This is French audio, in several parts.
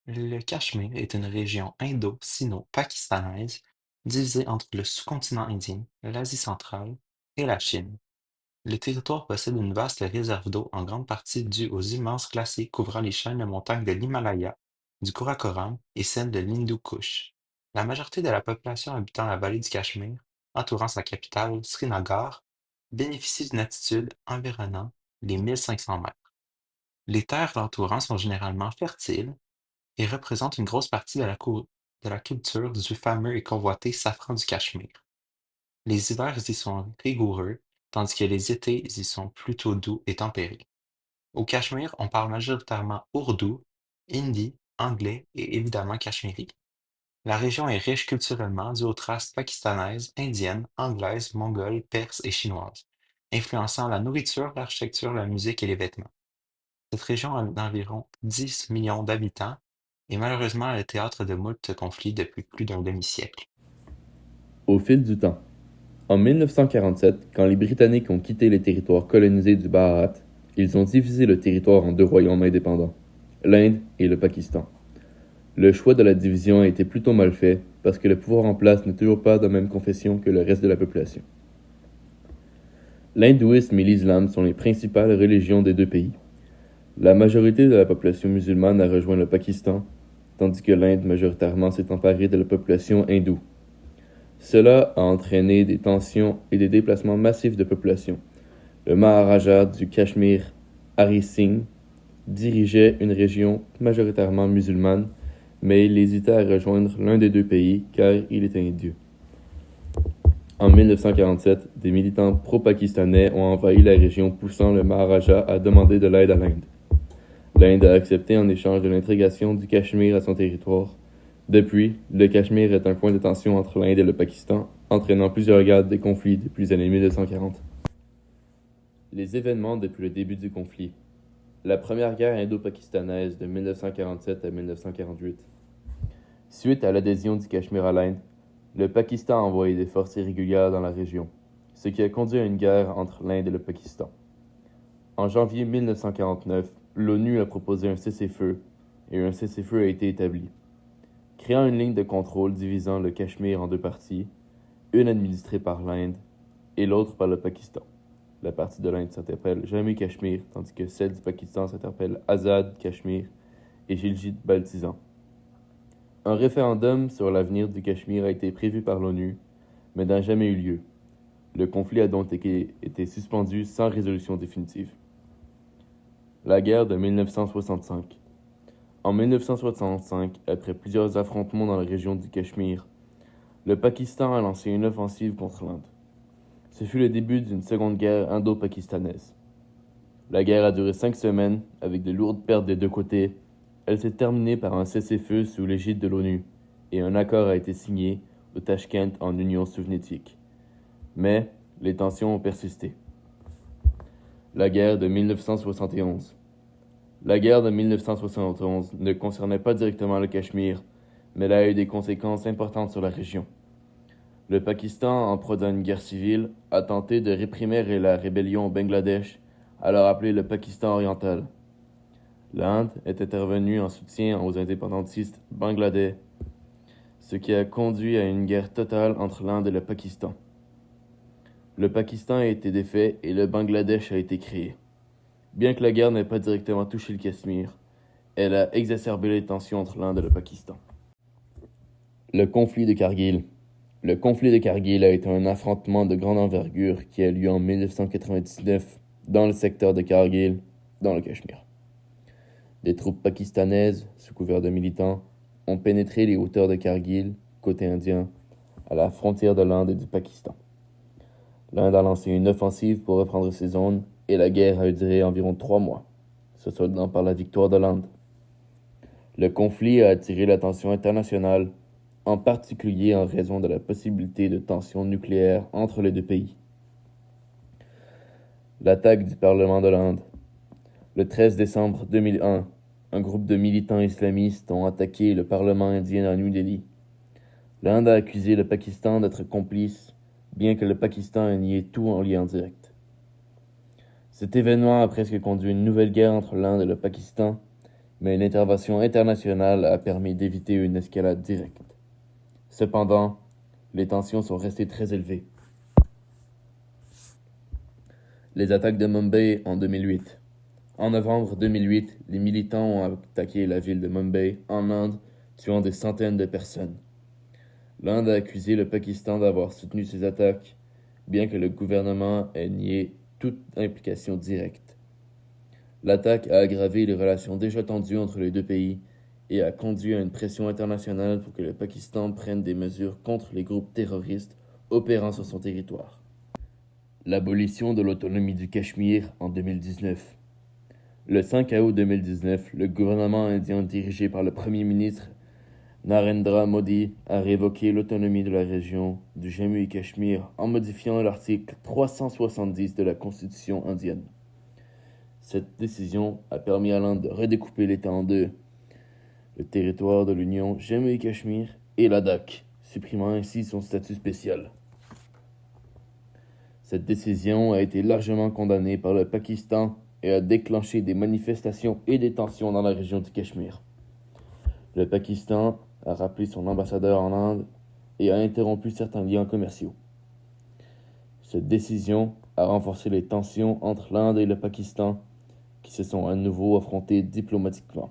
Le Cachemire est une région indo-sino-pakistanaise divisée entre le sous-continent indien, l'Asie centrale et la Chine. Le territoire possède une vaste réserve d'eau en grande partie due aux immenses glaciers couvrant les chaînes de montagnes de l'Himalaya, du Karakoram et celles de l'Hindu Kush. La majorité de la population habitant la vallée du Cachemire, entourant sa capitale, Srinagar, bénéficie d'une altitude environnant les 1500 mètres. Les terres l'entourant sont généralement fertiles et représente une grosse partie de la culture du fameux et convoité safran du Cachemire. Les hivers y sont rigoureux, tandis que les étés y sont plutôt doux et tempérés. Au Cachemire, on parle majoritairement ourdou, hindi, anglais et évidemment cachemiri. La région est riche culturellement due aux traces pakistanaises, indiennes, anglaises, mongoles, perses et chinoises, influençant la nourriture, l'architecture, la musique et les vêtements. Cette région a environ 10 millions d'habitants est malheureusement le théâtre de moult conflits depuis plus d'un demi-siècle. Au fil du temps. En 1947, quand les Britanniques ont quitté les territoires colonisés du Bharat, ils ont divisé le territoire en deux royaumes indépendants, l'Inde et le Pakistan. Le choix de la division a été plutôt mal fait parce que le pouvoir en place n'est toujours pas de la même confession que le reste de la population. L'hindouisme et l'islam sont les principales religions des deux pays. La majorité de la population musulmane a rejoint le Pakistan, tandis que l'Inde majoritairement s'est emparée de la population hindoue. Cela a entraîné des tensions et des déplacements massifs de population. Le Maharaja du Cachemire, Hari Singh, dirigeait une région majoritairement musulmane, mais il hésitait à rejoindre l'un des deux pays car il était hindou. En 1947, des militants pro-pakistanais ont envahi la région poussant le Maharaja à demander de l'aide à l'Inde. L'Inde a accepté en échange de l'intégration du Cachemire à son territoire. Depuis, le Cachemire est un point de tension entre l'Inde et le Pakistan, entraînant plusieurs guerres et conflits depuis les années 1940. Les événements depuis le début du conflit. La première guerre indo-pakistanaise de 1947 à 1948. Suite à l'adhésion du Cachemire à l'Inde, le Pakistan a envoyé des forces irrégulières dans la région, ce qui a conduit à une guerre entre l'Inde et le Pakistan. En janvier 1949, l'ONU a proposé un cessez-feu, et un cessez-feu a été établi, créant une ligne de contrôle divisant le Cachemire en deux parties, une administrée par l'Inde et l'autre par le Pakistan. La partie de l'Inde s'interpelle Jammu-Cachemire, tandis que celle du Pakistan s'interpelle Azad Cachemire et Gilgit-Baltistan. Un référendum sur l'avenir du Cachemire a été prévu par l'ONU, mais n'a jamais eu lieu. Le conflit a donc été suspendu sans résolution définitive. La guerre de 1965. En 1965, après plusieurs affrontements dans la région du Cachemire, le Pakistan a lancé une offensive contre l'Inde. Ce fut le début d'une seconde guerre indo-pakistanaise. La guerre a duré 5 semaines, avec de lourdes pertes des deux côtés. Elle s'est terminée par un cessez-feu sous l'égide de l'ONU, et un accord a été signé au Tashkent en Union soviétique. Mais les tensions ont persisté. La guerre de 1971. La guerre de 1971 ne concernait pas directement le Cachemire, mais elle a eu des conséquences importantes sur la région. Le Pakistan, en proie d'une guerre civile, a tenté de réprimer la rébellion au Bangladesh, alors appelé le Pakistan oriental. L'Inde est intervenue en soutien aux indépendantistes bangladais, ce qui a conduit à une guerre totale entre l'Inde et le Pakistan. Le Pakistan a été défait et le Bangladesh a été créé. Bien que la guerre n'ait pas directement touché le Cachemire, elle a exacerbé les tensions entre l'Inde et le Pakistan. Le conflit de Kargil. Le conflit de Kargil a été un affrontement de grande envergure qui a lieu en 1999 dans le secteur de Kargil, dans le Cachemire. Des troupes pakistanaises, sous couvert de militants, ont pénétré les hauteurs de Kargil, côté indien, à la frontière de l'Inde et du Pakistan. L'Inde a lancé une offensive pour reprendre ces zones et la guerre a duré environ 3 mois, se soldant par la victoire de l'Inde. Le conflit a attiré l'attention internationale, en particulier en raison de la possibilité de tensions nucléaires entre les deux pays. L'attaque du Parlement de l'Inde. Le 13 décembre 2001, un groupe de militants islamistes ont attaqué le Parlement indien à New Delhi. L'Inde a accusé le Pakistan d'être complice, bien que le Pakistan ait nié tout en lien direct. Cet événement a presque conduit à une nouvelle guerre entre l'Inde et le Pakistan, mais une intervention internationale a permis d'éviter une escalade directe. Cependant, les tensions sont restées très élevées. Les attaques de Mumbai en 2008. En novembre 2008, les militants ont attaqué la ville de Mumbai, en Inde, tuant des centaines de personnes. L'Inde a accusé le Pakistan d'avoir soutenu ces attaques, bien que le gouvernement ait nié toute implication directe. L'attaque a aggravé les relations déjà tendues entre les deux pays et a conduit à une pression internationale pour que le Pakistan prenne des mesures contre les groupes terroristes opérant sur son territoire. L'abolition de l'autonomie du Cachemire en 2019. Le 5 août 2019, le gouvernement indien dirigé par le Premier ministre Narendra Modi a révoqué l'autonomie de la région du Jammu et Cachemire en modifiant l'article 370 de la Constitution indienne. Cette décision a permis à l'Inde de redécouper l'État en deux, le territoire de l'Union Jammu et Cachemire et Ladakh, supprimant ainsi son statut spécial. Cette décision a été largement condamnée par le Pakistan et a déclenché des manifestations et des tensions dans la région du Cachemire. Le Pakistan a rappelé son ambassadeur en Inde et a interrompu certains liens commerciaux. Cette décision a renforcé les tensions entre l'Inde et le Pakistan qui se sont à nouveau affrontés diplomatiquement.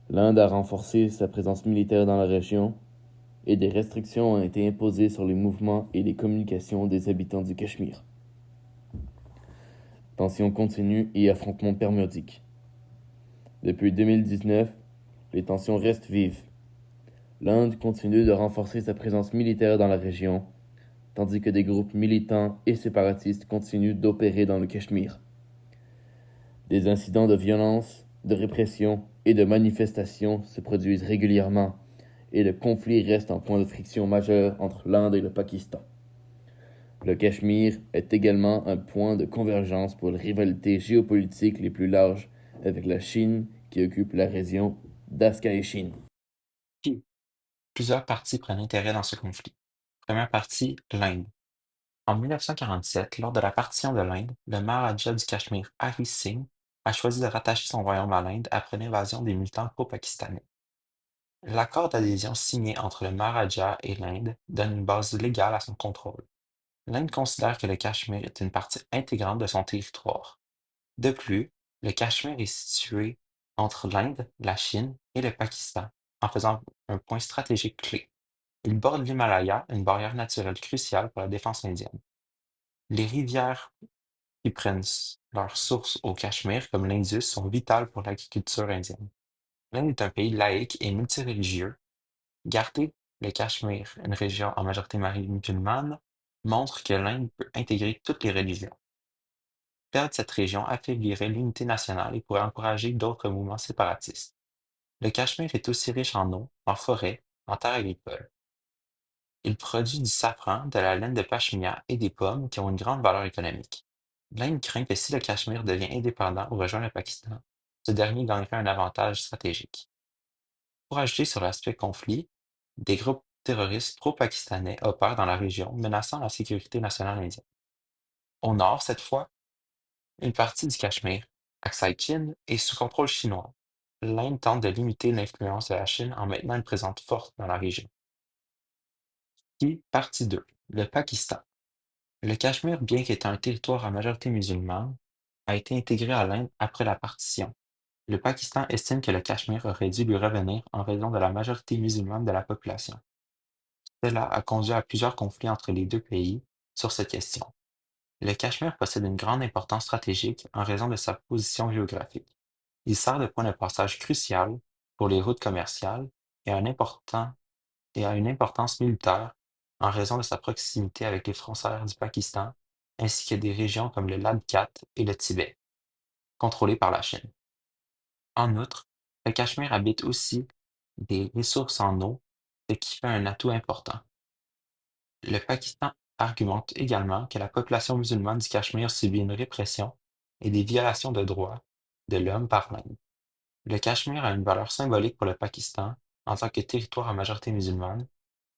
L'Inde a renforcé sa présence militaire dans la région et des restrictions ont été imposées sur les mouvements et les communications des habitants du Cachemire. Tensions continues et affrontements périodiques. Depuis 2019, les tensions restent vives. L'Inde continue de renforcer sa présence militaire dans la région, tandis que des groupes militants et séparatistes continuent d'opérer dans le Cachemire. Des incidents de violence, de répression et de manifestations se produisent régulièrement, et le conflit reste un point de friction majeur entre l'Inde et le Pakistan. Le Cachemire est également un point de convergence pour les rivalités géopolitiques les plus larges avec la Chine qui occupe la région d'Aska-e-Chine. Puis, plusieurs parties prennent intérêt dans ce conflit. Première partie, l'Inde. En 1947, lors de la partition de l'Inde, le Maharaja du Cachemire Hari Singh a choisi de rattacher son royaume à l'Inde après l'invasion des militants pro-pakistanais. L'accord d'adhésion signé entre le Maharaja et l'Inde donne une base légale à son contrôle. L'Inde considère que le Cachemire est une partie intégrante de son territoire. De plus, le Cachemire est situé entre l'Inde, la Chine et le Pakistan, en faisant un point stratégique clé. Il borde l'Himalaya, une barrière naturelle cruciale pour la défense indienne. Les rivières qui prennent leur source au Cachemire, comme l'Indus, sont vitales pour l'agriculture indienne. L'Inde est un pays laïque et multireligieux. Garder le Cachemire, une région en majorité musulmane, montre que l'Inde peut intégrer toutes les religions. Perdre cette région affaiblirait l'unité nationale et pourrait encourager d'autres mouvements séparatistes. Le Cachemire est aussi riche en eau, en forêts, en terres agricoles. Il produit du safran, de la laine de pachmia et des pommes qui ont une grande valeur économique. L'Inde craint que si le Cachemire devient indépendant ou rejoint le Pakistan, ce dernier gagnerait un avantage stratégique. Pour ajouter sur l'aspect conflit, des groupes terroristes pro-pakistanais opèrent dans la région, menaçant la sécurité nationale indienne. Au nord, cette fois, une partie du Cachemire, Aksai Chin, est sous contrôle chinois. L'Inde tente de limiter l'influence de la Chine en maintenant une présence forte dans la région. Partie 2. Le Pakistan. Le Cachemire, bien qu'étant un territoire à majorité musulmane, a été intégré à l'Inde après la partition. Le Pakistan estime que le Cachemire aurait dû lui revenir en raison de la majorité musulmane de la population. Cela a conduit à plusieurs conflits entre les deux pays sur cette question. Le Cachemire possède une grande importance stratégique en raison de sa position géographique. Il sert de point de passage crucial pour les routes commerciales et a une importance militaire en raison de sa proximité avec les frontières du Pakistan ainsi que des régions comme le Ladakh et le Tibet, contrôlées par la Chine. En outre, le Cachemire abrite aussi des ressources en eau, ce qui fait un atout important. Le Pakistan argumente également que la population musulmane du Cachemire subit une répression et des violations de droits de l'homme par l'Inde. Le Cachemire a une valeur symbolique pour le Pakistan en tant que territoire à majorité musulmane,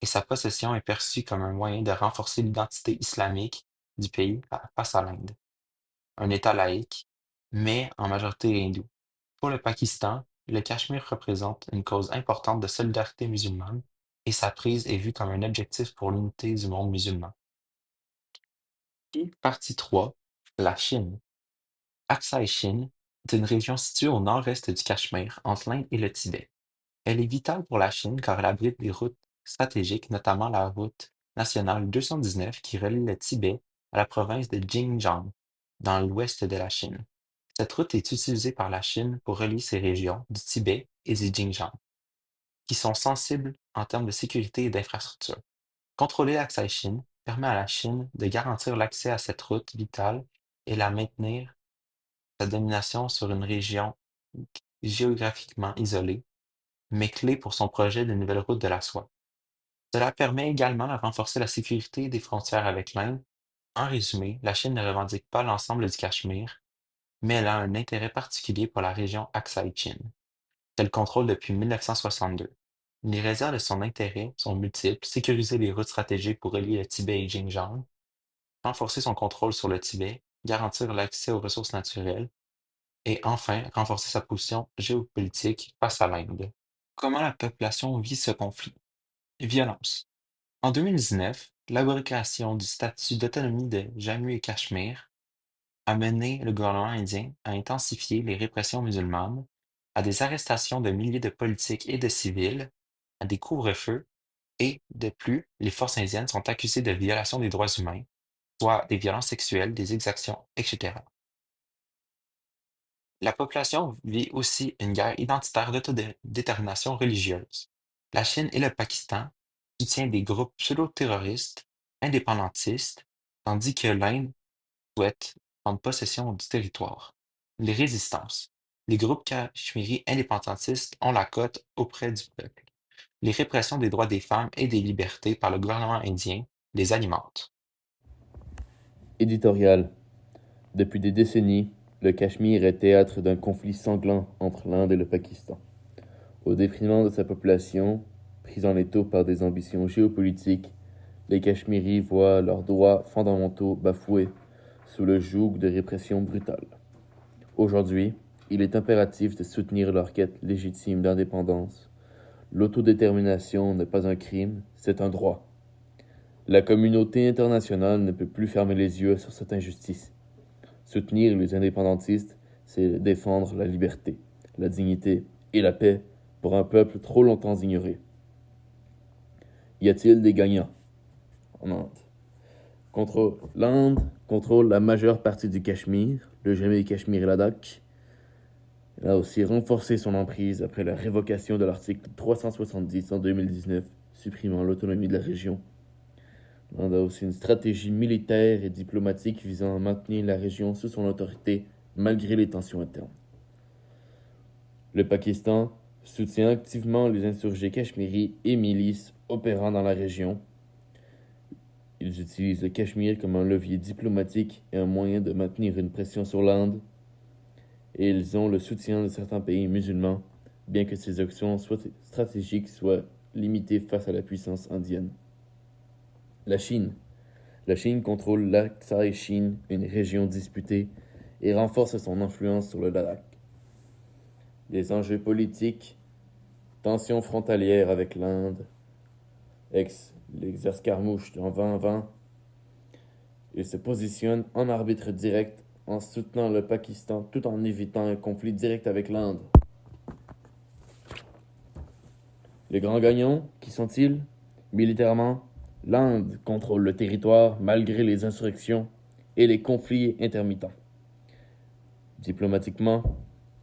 et sa possession est perçue comme un moyen de renforcer l'identité islamique du pays face à l'Inde, un État laïque, mais en majorité hindoue. Pour le Pakistan, le Cachemire représente une cause importante de solidarité musulmane et sa prise est vue comme un objectif pour l'unité du monde musulman. Et partie 3, la Chine. Aksai-Chine est une région située au nord-est du Cachemire, entre l'Inde et le Tibet. Elle est vitale pour la Chine car elle abrite des routes stratégiques, notamment la route nationale 219 qui relie le Tibet à la province de Xinjiang, dans l'ouest de la Chine. Cette route est utilisée par la Chine pour relier ces régions du Tibet et du Xinjiang, qui sont sensibles en termes de sécurité et d'infrastructure. Contrôler l'accès à Chine permet à la Chine de garantir l'accès à cette route vitale et la maintenir sa domination sur une région géographiquement isolée, mais clé pour son projet de nouvelle route de la soie. Cela permet également de renforcer la sécurité des frontières avec l'Inde. En résumé, la Chine ne revendique pas l'ensemble du Cachemire, mais elle a un intérêt particulier pour la région Aksai-Chin, qu'elle contrôle depuis 1962. Les raisons de son intérêt sont multiples: sécuriser les routes stratégiques pour relier le Tibet et Xinjiang, renforcer son contrôle sur le Tibet, garantir l'accès aux ressources naturelles, et enfin renforcer sa position géopolitique face à l'Inde. Comment la population vit ce conflit? Violence. En 2019, l'abrogation du statut d'autonomie de Jammu et Cachemire a mené le gouvernement indien à intensifier les répressions musulmanes, à des arrestations de milliers de politiques et de civils, à des couvre-feux et, de plus, les forces indiennes sont accusées de violation des droits humains, soit des violences sexuelles, des exactions, etc. La population vit aussi une guerre identitaire d'autodétermination religieuse. La Chine et le Pakistan soutiennent des groupes pseudo-terroristes indépendantistes, tandis que l'Inde souhaite prendre possession du territoire. Les résistances. Les groupes cachemiris indépendantistes ont la cote auprès du peuple. Les répressions des droits des femmes et des libertés par le gouvernement indien les alimentent. Éditorial. Depuis des décennies, le Cachemire est théâtre d'un conflit sanglant entre l'Inde et le Pakistan. Au détriment de sa population, prise en étau par des ambitions géopolitiques, les Cachemiris voient leurs droits fondamentaux bafoués sous le joug de répression brutale. Aujourd'hui, il est impératif de soutenir leur quête légitime d'indépendance. L'autodétermination n'est pas un crime, c'est un droit. La communauté internationale ne peut plus fermer les yeux sur cette injustice. Soutenir les indépendantistes, c'est défendre la liberté, la dignité et la paix pour un peuple trop longtemps ignoré. Y a-t-il des gagnants en Inde? L'Inde contrôle la majeure partie du Cachemire, le Jammu et Cachemire et Ladakh. Elle a aussi renforcé son emprise après la révocation de l'article 370 en 2019, supprimant l'autonomie de la région. L'Inde a aussi une stratégie militaire et diplomatique visant à maintenir la région sous son autorité malgré les tensions internes. Le Pakistan soutient activement les insurgés cachemiris et milices opérant dans la région. Ils utilisent le Cachemire comme un levier diplomatique et un moyen de maintenir une pression sur l'Inde. Et ils ont le soutien de certains pays musulmans, bien que ces actions stratégiques soient limitées face à la puissance indienne. La Chine. La Chine contrôle l'Aksai-Chine, une région disputée, et renforce son influence sur le Ladakh. Les enjeux politiques, tensions frontalières avec l'Inde, l'escarmouche en 2020, il se positionne en arbitre direct en soutenant le Pakistan tout en évitant un conflit direct avec l'Inde. Les grands gagnants, qui sont-ils? Militairement, l'Inde contrôle le territoire malgré les insurrections et les conflits intermittents. Diplomatiquement,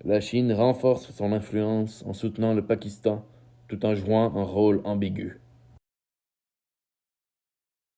la Chine renforce son influence en soutenant le Pakistan tout en jouant un rôle ambigu.